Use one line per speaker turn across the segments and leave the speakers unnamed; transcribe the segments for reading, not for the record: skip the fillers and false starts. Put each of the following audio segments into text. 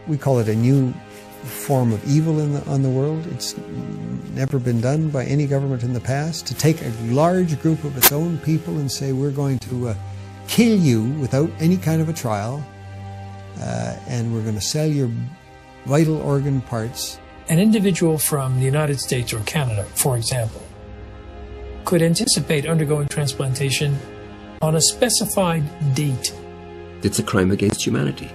we call it a new form of evil on the world. It's never been done by any government in the past, to take a large group of its own people and say, we're going to kill you without any kind of a trial, and we're going to sell your vital organ parts.
An individual from the United States or Canada, for example, could anticipate undergoing transplantation on a specified date.
It's a crime against humanity.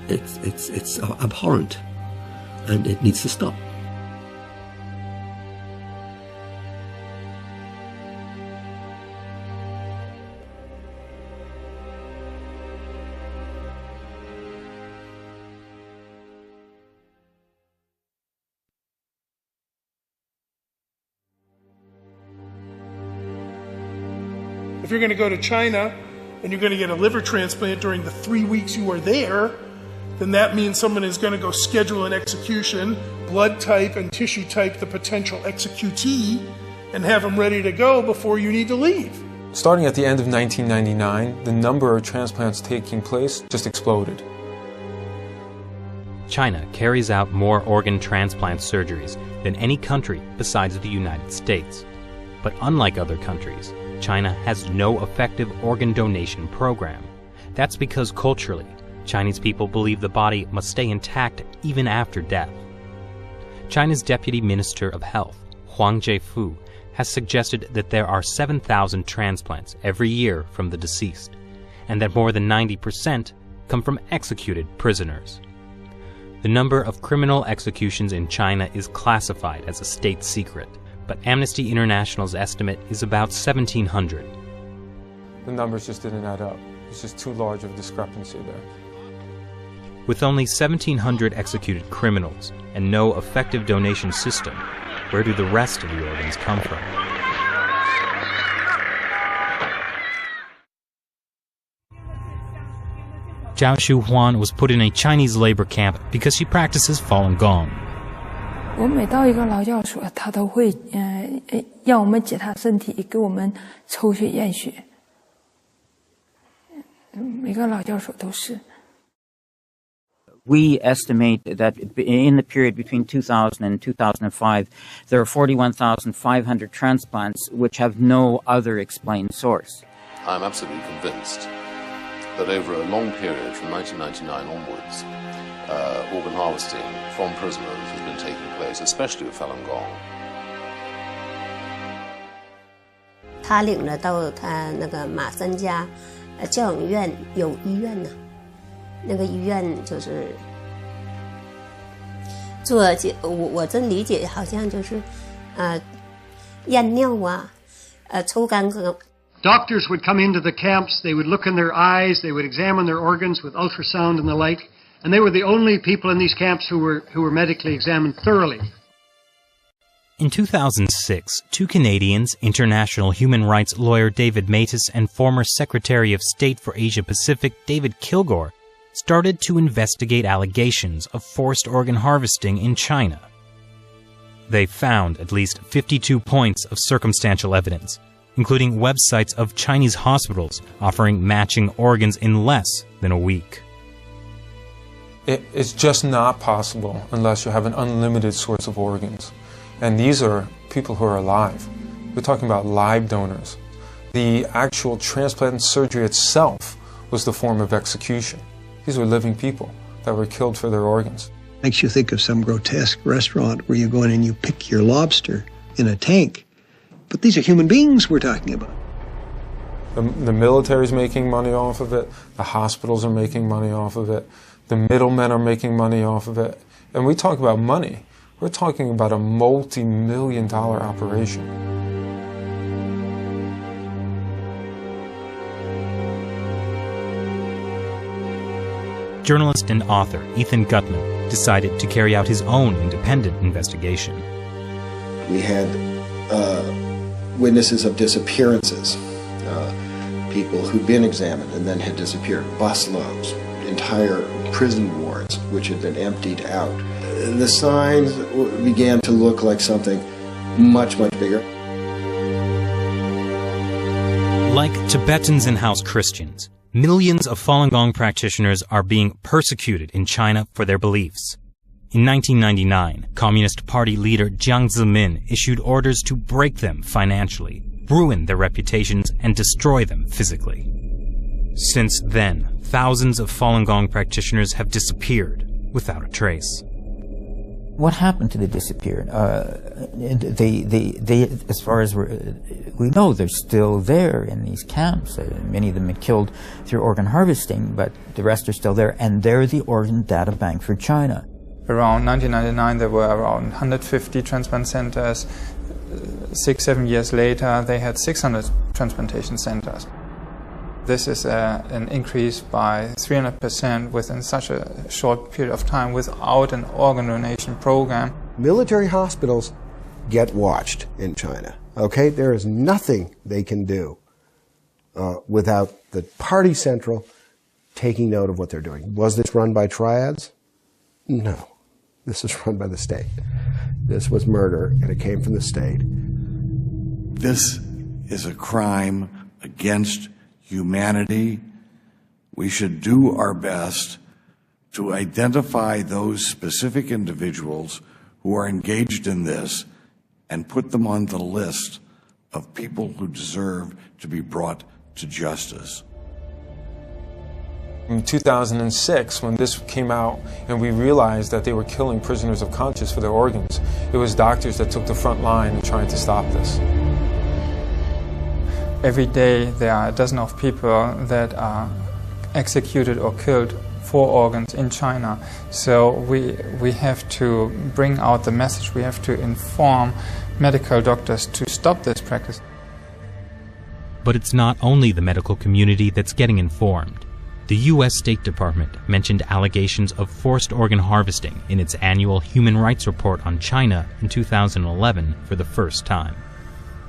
It's abhorrent, and it needs to stop.
If you're going to go to China and you're going to get a liver transplant during the 3 weeks you are there, then that means someone is going to go schedule an execution, blood type and tissue type the potential executee, and have them ready to go before you need to leave.
Starting at the end of 1999, the number of transplants taking place just exploded.
China carries out more organ transplant surgeries than any country besides the United States. But unlike other countries, China has no effective organ donation program. That's because culturally, Chinese people believe the body must stay intact even after death. China's Deputy Minister of Health, Huang Zhefu, has suggested that there are 7,000 transplants every year from the deceased, and that more than 90% come from executed prisoners. The number of criminal executions in China is classified as a state secret, but Amnesty International's estimate is about 1,700.
The numbers just didn't add up. It's just too large of a discrepancy there.
With only 1,700 executed criminals and no effective donation system, where do the rest of the organs come from? Zhao Shuhuan was put in a Chinese labor camp because she practices Falun Gong.
我每到一个劳教所，他都会让我们检查身体，给我们抽血验血。每个劳教所都是。
We estimate that in the period between 2000 and 2005, there are 41,500 transplants which have no other explained source.
I'm absolutely convinced that over a long period from 1999 onwards, organ harvesting from prisoners has been taking place, especially with Falun Gong.
他领了到他那个马三家教养院有医院呢，那个医院就是做我真理解好像就是验尿啊，抽干戈。
Doctors would come into the camps, they would look in their eyes, they would examine their organs with ultrasound and the like, and they were the only people in these camps who were medically examined thoroughly.
In 2006, two Canadians, international human rights lawyer David Matus and former Secretary of State for Asia-Pacific David Kilgore, started to investigate allegations of forced organ harvesting in China. They found at least 52 points of circumstantial evidence, including websites of Chinese hospitals offering matching organs in less than a week.
It's just not possible unless you have an unlimited source of organs. And these are people who are alive. We're talking about live donors. The actual transplant surgery itself was the form of execution. These were living people that were killed for their organs.
Makes you think of some grotesque restaurant where you go in and you pick your lobster in a tank. But these are human beings we're talking about.
The military's making money off of it. The hospitals are making money off of it. The middlemen are making money off of it. And we talk about money. We're talking about a multi-million-dollar operation.
Journalist and author Ethan Gutman decided to carry out his own independent investigation.
We had witnesses of disappearances, people who'd been examined and then had disappeared, busloads, entire prison wards which had been emptied out. The signs began to look like something much, much bigger.
Like Tibetans and house Christians, Millions of Falun Gong practitioners are being persecuted in China for their beliefs. In 1999, Communist Party leader Jiang Zemin issued orders to break them financially, ruin their reputations, and destroy them physically. Since then, thousands of Falun Gong practitioners have disappeared without a trace.
What happened to the disappeared? They, as far as we know, they're still there in these camps. Many of them are killed through organ harvesting, but the rest are still there, and they're the organ data bank for China.
Around 1999, there were around 150 transplant centers. 6-7 years later, they had 600 transplantation centers. This is an increase by 300% within such a short period of time without an organ donation program.
Military hospitals get watched in China. Okay, there is nothing they can do without the party central taking note of what they're doing. Was this run by triads? No. This is run by the state. This was murder, and it came from the state.
This is a crime against humanity. We should do our best to identify those specific individuals who are engaged in this and put them on the list of people who deserve to be brought to justice.
In 2006, when this came out and we realized that they were killing prisoners of conscience for their organs, it was doctors that took the front line in trying to stop this.
Every day there are a dozen of people that are executed or killed for organs in China. So we have to bring out the message, we have to inform medical doctors to stop this practice.
But it's not only the medical community that's getting informed. The U.S. State Department mentioned allegations of forced organ harvesting in its annual Human Rights Report on China in 2011 for the first time.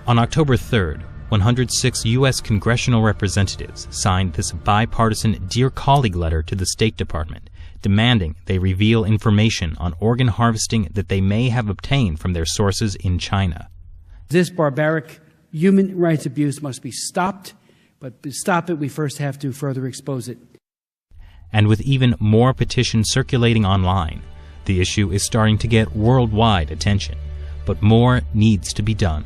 On October 3rd, 106 U.S. congressional representatives signed this bipartisan Dear Colleague letter to the State Department, demanding they reveal information on organ harvesting that they may have obtained from their sources in China.
This barbaric human rights abuse must be stopped, but to stop it, we first have to further expose it.
And with even more petitions circulating online, the issue is starting to get worldwide attention. But more needs to be done.